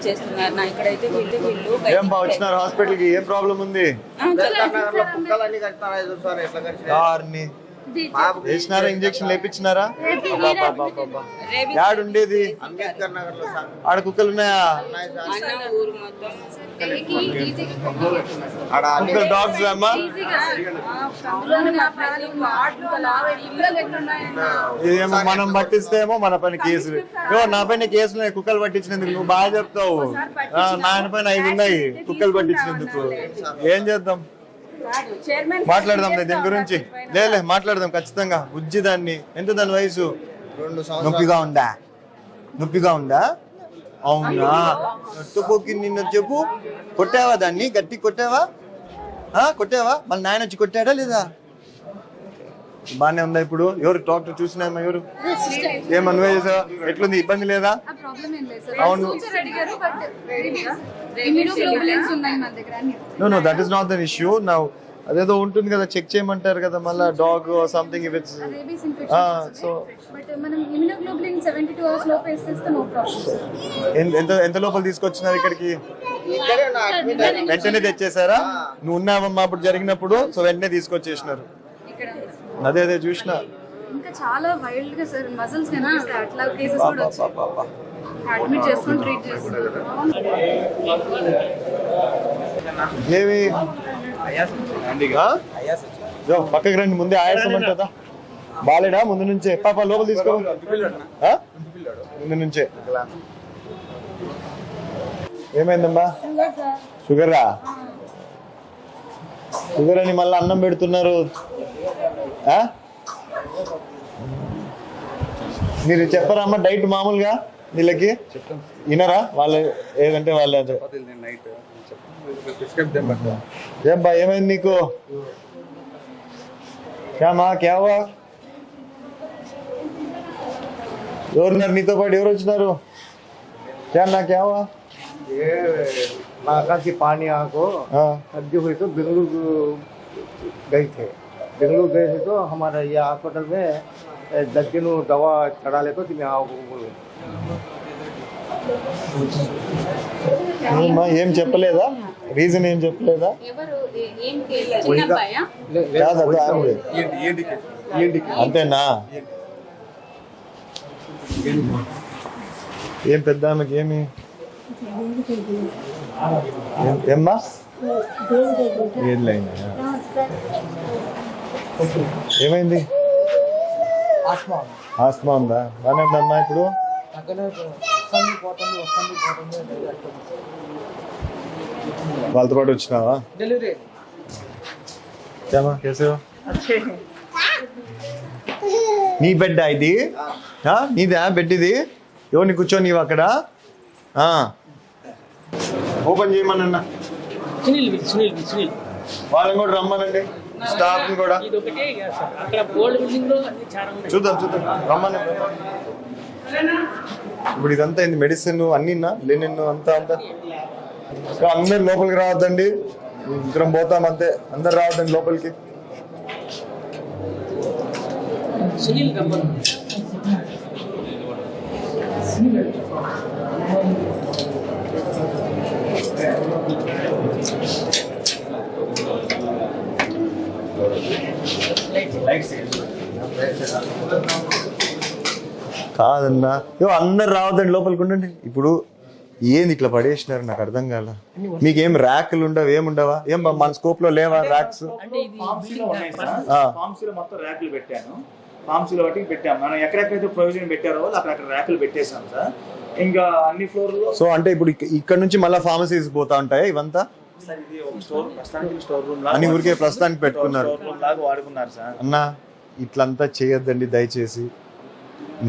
చేస్తున్నారు నా ఇక్కడైతే వీళ్ళు ఏం బా వచ్చినారు హాస్పిటల్ కి ఏం ప్రాబ్లం ఉంది వేసినారా ఇంజక్షన్ లేపించినారా యాడ్ ఉండేది ఆడ కుక్కలు ఉన్నాయా కుక్కలు డాగ్స్ అమ్మా ఇదేమో మనం పట్టిస్తేమో మన పైన కేసులు నా పైన కేసులు కుక్కలు పట్టించినందుకు నువ్వు బాగా చెప్తావు నాయన పైన 5 ఉన్నాయి కుక్కలు పట్టించినందుకు ఏం చేద్దాం మాట్లాడదాం దీని గురించి లేలే మాట్లాడదాం ఖచ్చితంగా బుజ్జి దాన్ని ఎంత దాని వయసు నొప్పిగా ఉందా అవునా నొట్టుపోకి నిన్ను చెప్పు కొట్టావా దాన్ని గట్టి కొట్టావా మళ్ళీ నాయన వచ్చి కొట్టాడా లేదా బానే ఉందా ఇప్పుడు ఎవరు డాక్టర్ చూసినాయమ్మా ఎవరు ఏమన్నా చేసావా ఎట్లుంది ఇబ్బంది లేదా అవును know that is not the issue now అదేదో ఉంటుంది కదా చెక్ చేయమంటారు కదా మళ్ళీ dog something if it's so ఎంత లోపల తీసుకొచ్చినారు ఇక్కడికి వెంటనే తెచ్చేసారా నువ్వు ఉన్నావమ్మా అప్పుడు జరిగినప్పుడు సో వెంటనే తీసుకొచ్చేసినారు అదే చూసిన ఇంకా చాలా వైల్డ్ గా సార్ మజిల్స్ కనిపిస్తాయి అట్లా కేసెస్ కూడా వచ్చాయి అడ్మిట్ చేసుకొని ట్రీట్ చేస్తున్నారు ఏవి పక్కకి రండి ముందే ఆయాసం అంటదా బాలేడా ముందు నుంచే పాప లోపల తీసుకో ముందు నుంచే ఏమైందమ్మా షుగరా షుగర్ అని మళ్ళీ అన్నం పెడుతున్నారు మీరు చెప్పరా అమ్మ డైట్ మామూలుగా వీళ్ళకి వినరా వాళ్ళు ఏదంటే వాళ్ళు ఏం బా ఏమైంది నీకు క్యావా ఎవరున్నారు నీతో పాటు ఎవరు వచ్చినారు క్యావా पानी आको सर्दी हुई तो बेंगलुरु गए थे बेंगलुरु गए थे तो हमारा ये हॉस्पिटल में 10 दिन दवा चढ़ा ले तो तुम्हें आओ ఏం చెప్పలేదా రీజన్ ఏం చెప్పలేదా అంతేనా ఏం పెద్ద ఆమెకి ఏమి ఏమ్మా ఏమైంది ఆస్మా ఉందా బాగానే ఉందమ్మా ఇప్పుడు వాళ్ళతో పాటు వచ్చినావా నీ బెడ్ ఇది నీదా బెడ్ ఇది ఎవరిని కూర్చోని అక్కడ ఓపెన్ చేయమన్నా వాళ్ళని కూడా రమ్మనండి స్టాఫ్ కూడా చూద్దాం రమ్మని ఇప్పుడు ఇదంతా ఏంది మెడిసిన్ అన్నీనా లెనిన్ అంతా అందరు లోపలికి రావద్దండి ఇద్దరం పోతాం అంతే అందరు రావద్దండి లోపలికి కాదన్నా అందరు రావద్దండి లోపలికి ఉండండి ఇప్పుడు ఏంది ఇట్లా పడేసినారు నాకు అర్థం కాల మీకేం ర్యాక్లు ఉండవు ఏముండవా ఏం మన స్కోప్ లో లేవా ర్యాక్స్ మొత్తం ర్యాక్లు పెట్టాను ఫార్మ్స్ లో బట్టి పెట్టాము మనం ఎక్కడెక్కడైతే ప్రొవిజన్ పెట్టారో అక్కడ ర్యాక్లు పెట్టేసాం సార్ ఇంకా అన్ని ఫ్లోర్ లో సో అంటే ఇప్పుడు ఇక్కడ నుంచి మళ్ళీ ఫార్మసీస్ పోతా ఉంటాయి ఇవంతా అని ఊరికే ప్రస్తుతానికి పెట్టుకున్నారు అన్న ఇట్లంతా చేయొద్దండి దయచేసి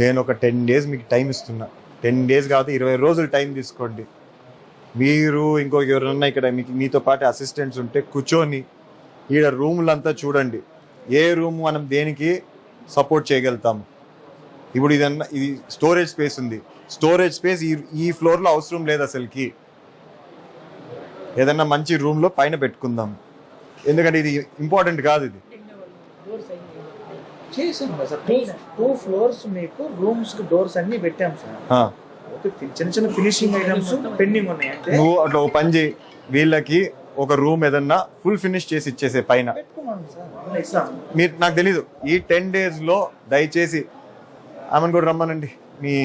నేను ఒక 10 days మీకు టైం ఇస్తున్నా 10 days కాబట్టి 20 రోజులు టైం తీసుకోండి మీరు ఇంకొక ఎవరన్నా ఇక్కడ మీతో పాటు అసిస్టెంట్స్ ఉంటే కూర్చొని ఈడ రూములంతా చూడండి ఏ రూమ్ మనం దేనికి సపోర్ట్ చేయగలుగుతాము ఇప్పుడు ఇది స్టోరేజ్ స్పేస్ ఉంది స్టోరేజ్ స్పేస్ ఈ ఫ్లోర్లో అవసరం లేదు అసలుకి ఏదన్నా మంచి రూమ్లో పైన పెట్టుకుందాం ఎందుకంటే ఇది ఇంపార్టెంట్ కాదు ఇది చేసాం సార్ 2 floors మీకు రూమ్స్ కి డోర్స్ అన్ని పెట్టాం సార్ చిన్న చిన్న ఫినిషింగ్ ఐటమ్స్ పెండింగ్ ఉన్నాయి అంటే నువ్వు అట్లా ఓ పని చేయి, వీళ్ళకి ఒక రూమ్ ఏదన్నా ఫుల్ ఫినిష్ చేసి ఇచ్చేసే పైన. మీరు నాకు తెలీదు, ఈ 10 days లో దయచేసి ఆమెను కూడా రమ్మనండి. మీ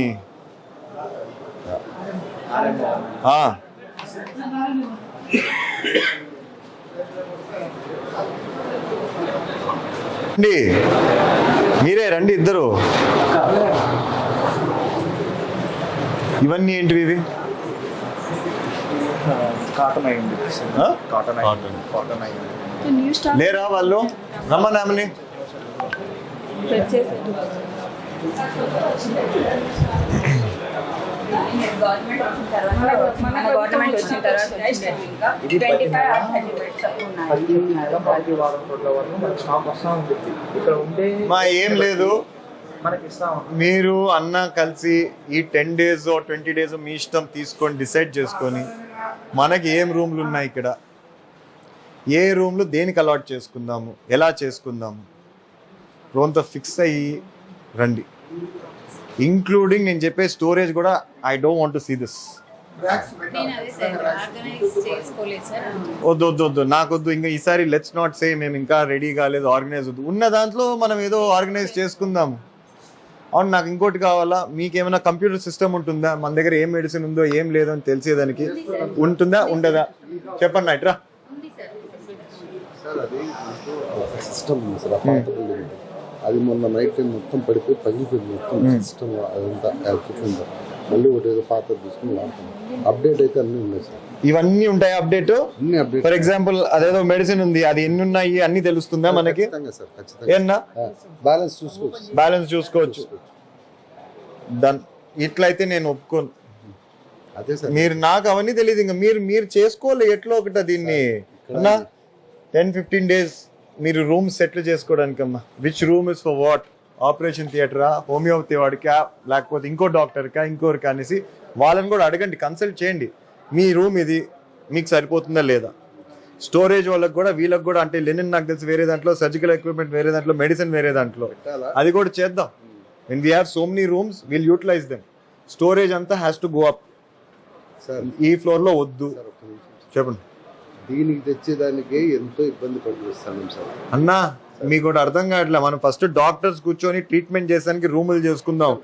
మీరే రండి ఇద్దరు. ఇవన్నీ ఏంటివి? ఇవి కాటన్ అయింది, కాటన్ అయింది. లేరా వాళ్ళు? రమ్మని ఆమెని. గవర్నమెంట్ వచ్చిన తర్వాత మా ఏం లేదు, మీరు అన్న కలిసి ఈ 10 days 20 days మీ ఇష్టం తీసుకొని డిసైడ్ చేసుకొని మనకి ఏం రూమ్లు ఉన్నాయి ఇక్కడ, ఏ రూమ్లు దేనికి అలాట్ చేసుకుందాము, ఎలా చేసుకుందాము, రోంతో ఫిక్స్ అయ్యి రండి. ఇంక్లూడింగ్ నేను చెప్పే స్టోరేజ్ కూడా. I don't want to see this. వద్దు వద్దు వద్దు, నాకొద్దు. ఇంకా ఈసారి లెట్స్ నాట్ సే మేము ఇంకా రెడీ కాలేదు, ఆర్గనైజ్ వద్దు. ఉన్న దాంట్లో మనం ఏదో ఆర్గనైజ్ చేసుకుందాము. అవును, నాకు ఇంకోటి కావాలా, మీకేమైనా కంప్యూటర్ సిస్టమ్ ఉంటుందా? మన దగ్గర ఏం మెడిసిన్ ఉందో ఏం లేదో అని తెలిసేదానికి ఉంటుందా ఉండదా? చెప్పండి ఇట్రా. సిస్టమ్ ఉంది సార్, అది మొన్న నైట్ టైం మొత్తం పడిపోయి పగిలిపోయింది మొత్తం సిస్టమ్, అదంతా యాక్టివ్. మళ్ళీ ఒకటి ఏదో పాత తీసుకుని వాడతాం. అప్డేట్ అయితే అన్ని ఉన్నాయి సార్. ఇవన్నీ ఉంటాయి అప్డేట్. అన్ని అప్డేట్. ఫర్ ఎగ్జాంపుల్ అదేదో మెడిసిన్ ఉంది, అది ఎన్ని ఉన్నాయి అన్ని తెలుస్తుందా మనకి? సార్ ఖచ్చితంగా బ్యాలెన్స్ చూసుకోవచ్చు. బ్యాలెన్స్ చూసుకోవచ్చు. ఇట్లయితే నేను ఒప్పుకోను. అదే సార్, మీరు నాకు అవన్నీ తెలియదు. ఇంకా మీరు చేసుకోవాలి ఎట్లా ఒకట దీన్ని అన్నా. 10-15 days మీరు రూమ్ సెటిల్ చేసుకోవడానికమ్మా. Which room is for what? Operation థియేటరా, హోమియోపతి వాడికా, లేకపోతే ఇంకో డాక్టర్కా, ఇంకోరికి అనేసి వాళ్ళని కూడా అడగండి, కన్సల్ట్ చేయండి. మీ రూమ్ ఇది మీకు సరిపోతుందా లేదా? స్టోరేజ్ వాళ్ళకి కూడా వీళ్ళకి కూడా, అంటే లెనిన్ నాకు తెలిసి వేరే దాంట్లో, సర్జికల్ ఎక్విప్మెంట్ వేరే దాంట్లో, మెడిసిన్ వేరే దాంట్లో, అది కూడా చేద్దాం. when we have so many rooms we'll utilize them. Storage anta has to go up. Sir, ee floor lo oddu. చెప్పండి. దీనికి తెచ్చేదానికి ఎంతో ఇబ్బంది పడుతున్నాం సార్. అన్నా మీకు కూడా అర్థం కావట్లే. మనం ఫస్ట్ డాక్టర్స్ కూర్చొని ట్రీట్మెంట్ చేసానికి రూములు చేసుకుందాం.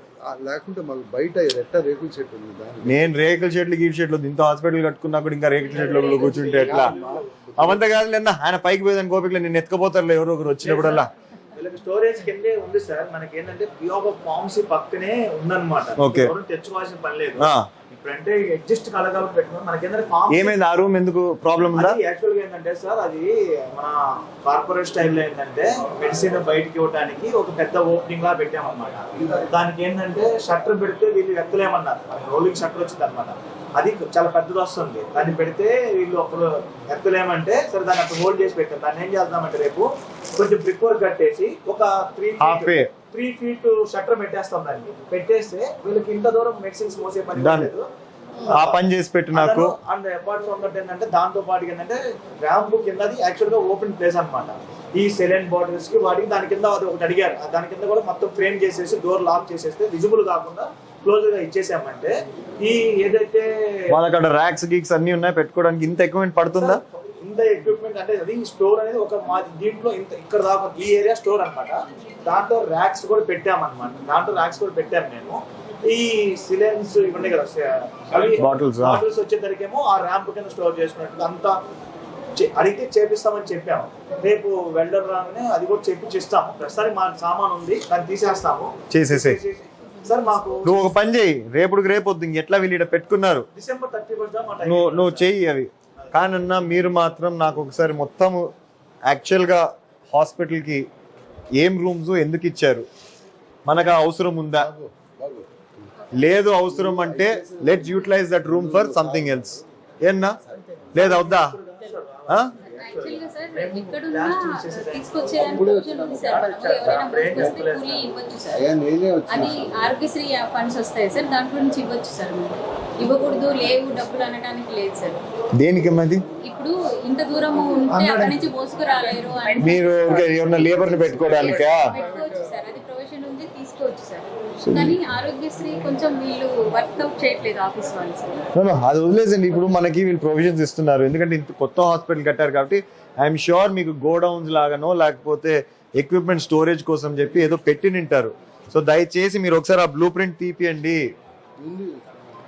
లేకుంటే మాకు బయట ఎట్లా రేకుల షెడ్ ఉంది. నేను రేకుల షెడ్లు గీడ్ షెడ్లు ఇంత హాస్పిటల్ కట్టుకున్నా కూడా ఇంకా రేకుల షెడ్లో కూర్చుంటే ఎట్లా? అవంతా కాదు లేదన్నా, ఆయన పైకి పోయేదాన్ని గోపికలు నేను ఎత్తుకుపోతారులే ఎవరో ఒకరు వచ్చినప్పుడల్లా. స్టోరేజ్ కిందే ఉంది సార్. మనకి ఏంటంటే పియోగా ఫార్మసీ పక్కనే ఉందన్నమాట. తెచ్చుకోవాల్సిన పని లేదు. ఇప్పుడంటే అడ్జస్ట్ కలగాలి పెట్టుకున్నాం. మనకి ఏంటంటే ఏమైంది ఆ రూమ్ ఎందుకు ప్రాబ్లం ఉందా? యాక్చువల్ గా ఏంటంటే సార్, అది మన కార్పొరేట్ స్టైల్లో ఏంటంటే మెడిసిన్ బయటకి ఇవ్వడానికి ఒక పెద్ద ఓపెనింగ్ లా పెట్టామన్నమాట. దానికి ఏంటంటే షట్టర్ పెడితే వీళ్ళు ఎత్తలేమన్నారు. రోలింగ్ షట్టర్ వచ్చింది అనమాట. అది చాలా పెద్దది వస్తుంది. దాన్ని పెడితే వీళ్ళు ఒకరు ఎత్తలేమంటే సరే దాన్ని అక్కడ హోల్డ్ చేసి పెట్టారు. దాన్ని ఏం చేద్దామంటే రేపు కొంచెం బ్రిక్ వర్క్ కట్టేసి ఒక 3 feet షట్టర్ పెట్టేస్తాం. దాన్ని పెట్టేస్తే వీళ్ళకి ఇంత దూరం మెడిసిన్స్ మోసే పని లేదు. ఆ పని చేసి పెట్టు నాకు. అండ్ అపార్ట్ ఫ్రమ్ దట్ ఏంటంటే దాంతో పాటు ఏంటంటే ర్యాంప్ కిందది యాక్చువల్ గా ఓపెన్ ప్లేస్ అనమాట. ఈ సెలైన్ బాటిల్స్ కి వాటికి దాని కింద అది ఒకటి అడిగారు. దాని కింద కూడా మొత్తం ఫ్రేమ్ చేసేసి డోర్ లాక్ చేసేస్తే విజిబుల్ కాకుండా క్లోజ్ గా ఇచ్చేసామంటే ఈ ఏదైతే వాళ్ళక్కడ ర్యాక్స్ గీక్స్ అన్ని ఉన్నాయి పెట్టుకోవడానికి ఇంత ఎక్విప్మెంట్ పడుతుందా? ఇంత ఎక్విప్మెంట్ అంటే అది స్టోర్ అనేది ఒక మా దీంట్లో ఇంత ఇక్కడ దాకా ఈ ఏరియా స్టోర్ అనమాట. దాంట్లో ర్యాక్స్ కూడా పెట్టామన్నమాట. పెట్టాము మేము. ఈ సిలెన్స్ ఇవన్నీ కదా బాటిల్స్ వచ్చేసరికేమో ఆ ర్యాంప్ కింద స్టోర్ చేసుకున్నట్టు అంతా అడిగితే చేపిస్తామని చెప్పాము. రేపు వెల్డర్ రాగానే అది కూడా చేపిస్తాము. ప్రస్తుతానికి మా సామాన్ ఉంది, దాన్ని తీసేస్తాము. చేసేసి సార్ మాకు నువ్వు ఒక పని చేయి, రేపు వద్దు ఎట్లా వీళ్ళు ఇక్కడ పెట్టుకున్నారు, December 31 నువ్వు చెయ్యి అవి. కానన్నా మీరు మాత్రం నాకు ఒకసారి మొత్తం యాక్చువల్గా హాస్పిటల్కి ఏం రూమ్స్ ఎందుకు ఇచ్చారు, మనకు అవసరం ఉందా లేదు, అవసరం అంటే let's utilise that room for something else. ఏన్నా లేదా వద్దా? యాక్చువల్గా సార్ ఎక్కడున్నా తీసుకొచ్చేదానికి ఆప్షన్ ఉంది సార్. మనము ఎవరైనా మోసుకొస్తే కూలీ ఇవ్వచ్చు సార్. అది ఆరోగ్యశ్రీ ఫండ్స్ వస్తాయి సార్, దాంట్లో నుంచి ఇవ్వచ్చు సార్. మీరు ఇవ్వకూడదు లేవు డబ్బులు అనడానికి లేదు సార్. దేనికి మరి ఇప్పుడు ఇంత దూరం ఉంటే అక్కడి నుంచి మోసుకు రాలేరు మీరు ఎవరైనా లేబర్ ని పెట్టుకోవడానికా? పెట్టుకోవచ్చు సార్. అది ప్రొవిజన్ ఆప్షన్ ఉంది, తీసుకోవచ్చు సార్. కానీ ఆరోగ్యశ్రీ కొంచెం వీళ్ళు వర్క్అవుట్ చేయట్లేదు ఆఫీస్ వాళ్ళు సార్. అది వదిలేసండి. ఇప్పుడు మనకి వీళ్ళు ప్రొవిజన్స్ ఇస్తున్నారు, ఎందుకంటే ఇంత కొత్త హాస్పిటల్ కట్టారు కాబట్టి. ఐఎమ్ షూర్ మీకు గోడౌన్స్ లాగానో లేకపోతే ఎక్విప్మెంట్ స్టోరేజ్ కోసం చెప్పి ఏదో పెట్టి నింటారు. సో దయచేసి మీరు ఒకసారి ఆ బ్లూ ప్రింట్ తీపియండి.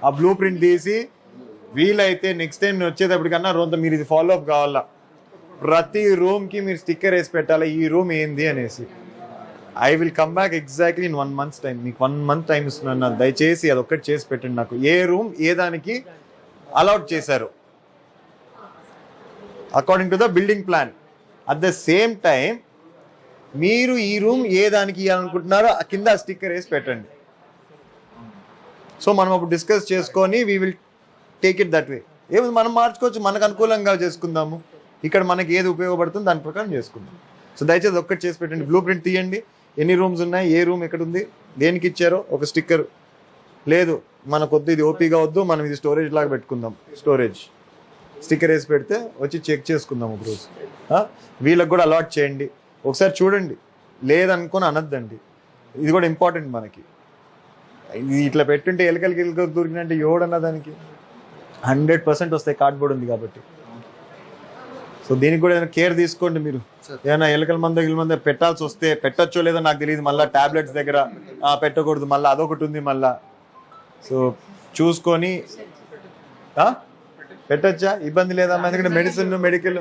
ఆ బ్లూ ప్రింట్ తీసి వీలైతే నెక్స్ట్ టైం వచ్చేటప్పటికన్నా రొంత మీరు ఇది ఫాలో అప్ కావాలా. ప్రతి రూమ్ కి మీరు స్టిక్కర్ వేసి పెట్టాలి, ఈ రూమ్ ఏంది అనేసి. I will come back exactly in 1 month's time. మీకు 1 month టైం ఇస్తున్నాను నాకు. దయచేసి అది ఒక్కటి చేసి పెట్టండి నాకు. ఏ రూమ్ ఏ దానికి అలాట్ చేశారు according to the building plan. At the same time మీరు ఈ రూమ్ ఏ దానికి ఇవ్వాలనుకుంటున్నారో కింద స్టిక్కర్ వేసి పెట్టండి. సో మనం అప్పుడు డిస్కస్ చేసుకొని we will take it that way. ఏమి మనం మార్చుకోవచ్చు, మనకు అనుకూలంగా చేసుకుందాము. ఇక్కడ మనకి ఏది ఉపయోగపడుతుందో దాని ప్రకారం చేసుకుందాం. సో దయచేసి ఒక్కటి చేసి పెట్టండి. బ్లూ ప్రింట్ తీయండి, ఎన్ని రూమ్స్ ఉన్నాయి, ఏ రూమ్ ఎక్కడ ఉంది, దేనికి ఇచ్చారో ఒక స్టిక్కర్. లేదు మనకు వద్దు, ఇది ఓపీగా వద్దు, మనం ఇది స్టోరేజ్ లాగా పెట్టుకుందాం, స్టోరేజ్ స్టిక్కర్ వేసి పెడితే వచ్చి చెక్ చేసుకుందాం ఒక రోజు. వీళ్ళకి కూడా అలాట్ చేయండి, ఒకసారి చూడండి. లేదనుకొని అనద్దండి, ఇది కూడా ఇంపార్టెంట్ మనకి. ఇది ఇట్లా పెట్టుంటే ఎలకలకి దొరికినంటే ఎవడన్నా దానికి 100% వస్తాయి, కార్డ్బోర్డ్ ఉంది కాబట్టి. సో దీనికి కూడా ఏదైనా కేర్ తీసుకోండి మీరు. ఏదైనా ఎలకల మంద పెట్టాల్సి వస్తే పెట్టచ్చో లేదో నాకు తెలియదు. మళ్ళీ టాబ్లెట్స్ దగ్గర పెట్టకూడదు, మళ్ళీ అదొకటి ఉంది మళ్ళా. సో చూసుకొని పెట్టచ్చా, ఇబ్బంది లేదా? ఎందుకంటే మెడిసిన్ మెడికల్